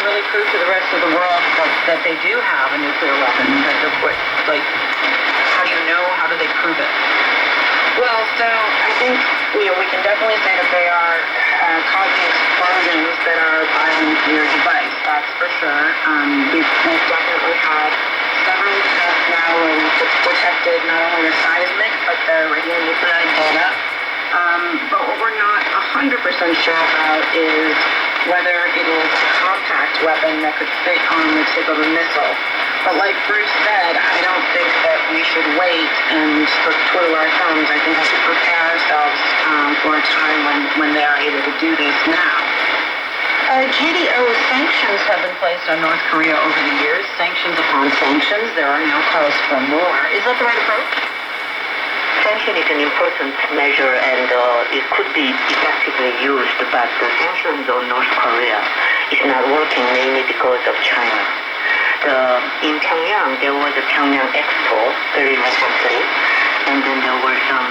really prove to the rest of the world that they do have a nuclear weapon? How do you know? How do they prove it? Well, so I think we can definitely say that they are causing explosions that are violent to your device. That's for sure. We've definitely had several tests now where we've detected not only the seismic but the radionuclide data. But what we're not 100% sure about is whether it is a compact weapon that could fit on the tip of a missile. But like Bruce said, I don't think that we should wait and twiddle our thumbs. I think we should prepare ourselves for a time when they are able to do this now. KDO, sanctions have been placed on North Korea over the years. Sanctions upon sanctions. There are now calls for more. Is that the right approach? Sanction is an important measure and it could be effectively used, but the sanctions on North Korea is not working mainly because of China. In Pyongyang, there was a Pyongyang Expo very recently, and then there were some,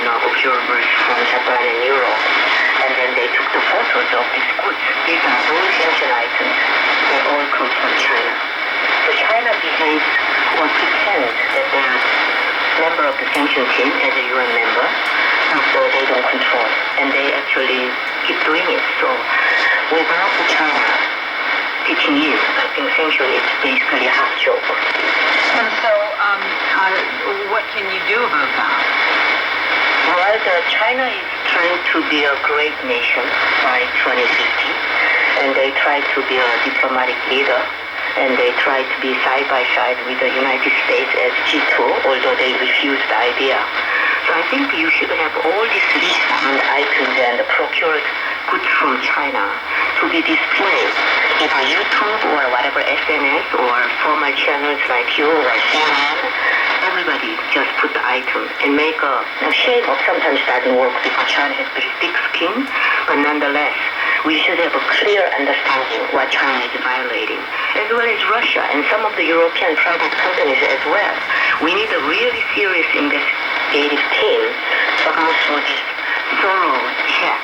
observers from Japan and Europe, and then they took the photos of these goods. These are all sanction items that all come from China. So China behaves or pretends that they are member of the sanction team as a UN member, so they don't control it, and they actually keep doing it. So without the China pitching in, I think sanction is basically a half joke. And so, what can you do about that? Well, China is trying to be a great nation by 2050, and they try to be a diplomatic leader, and they try to be side by side with the United States as G2, although they refuse the idea. So I think you should have all these lists and items and procured goods from China to be displayed in a YouTube or whatever SNS or formal channels like you or CNN. Everybody just put the item and make a shame of sometimes doesn't work because China has very thick skin, but nonetheless, we should have a clear understanding what China is violating, as well as Russia and some of the European private companies as well. We need a really serious investigative team to go through this thorough check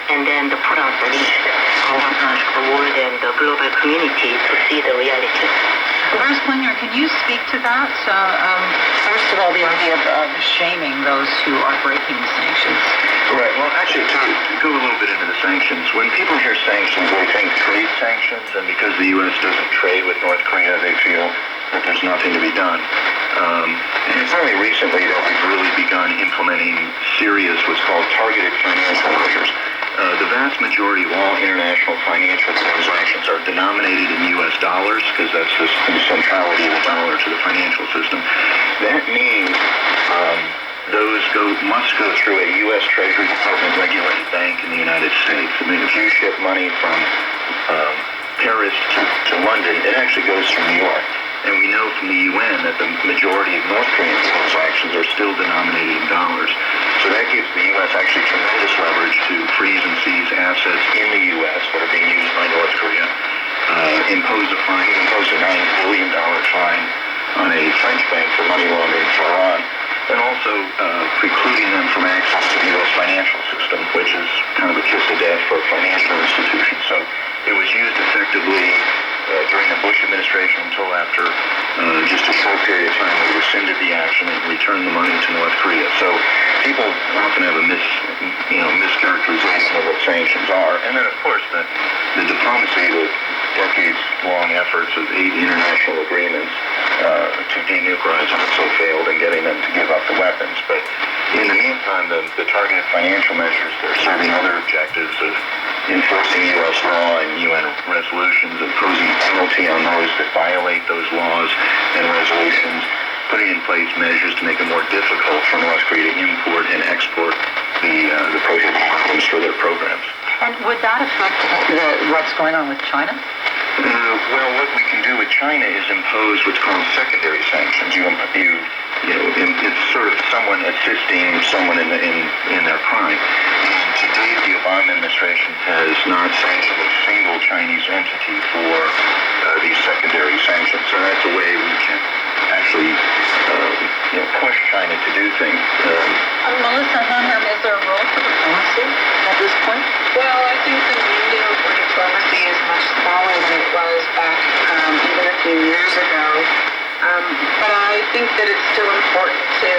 and then to put out the list and ask the world and the global community to see the reality. Bruce Klinger, can you speak to that? First of all, the idea of shaming those who are breaking the sanctions. Right. Well, actually, to go a little bit into the sanctions, when people hear sanctions, they think trade sanctions, and because the U.S. doesn't trade with North Korea, they feel that there's nothing to be done. And it's only recently that we've really begun implementing serious, what's called targeted financial measures. The vast majority of all international financial transactions are denominated in U.S. dollars because that's the centrality of the dollar to the financial system. That means those must go through a U.S. Treasury Department regulated bank in the United States. I mean, if you ship money from Paris to London, it actually goes through New York. And we know from the UN that the majority of North Korean transactions are still denominated in dollars. So that gives the U.S. actually tremendous leverage to freeze and seize assets in the U.S. that are being used by North Korea, impose a $9 billion fine on a French bank for money laundering for Iran, and also precluding them from access to the U.S. financial system, which is kind of a kiss of death for a financial institution. So it was used effectively during the Bush administration until after just a short period of time we rescinded the action and returned the money to North Korea. So people often have a mischaracterization of what sanctions are. And then, of course, the diplomacy, the decades-long efforts of 8 international agreements to denuclearize also failed in getting them to give up the weapons. But in the meantime, the targeted financial measures, they're serving other objectives of enforcing U.S. law and UN resolutions, imposing penalty on those that violate those laws and resolutions, putting in place measures to make it more difficult for North Korea to import and export the prohibited items for their programs. And would that affect what's going on with China? Well, what we can do with China is impose what's called secondary sanctions. It's sort of someone assisting someone in their crime. And to date, the Obama administration has not sanctioned a single Chinese entity for these secondary sanctions. So that's a way we can actually push China to do things. Melissa Hanham, is there a role for diplomacy at this point? Well, I think the window for diplomacy is much smaller than it was think that it's still important to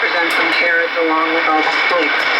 present some carrots along with all the sticks.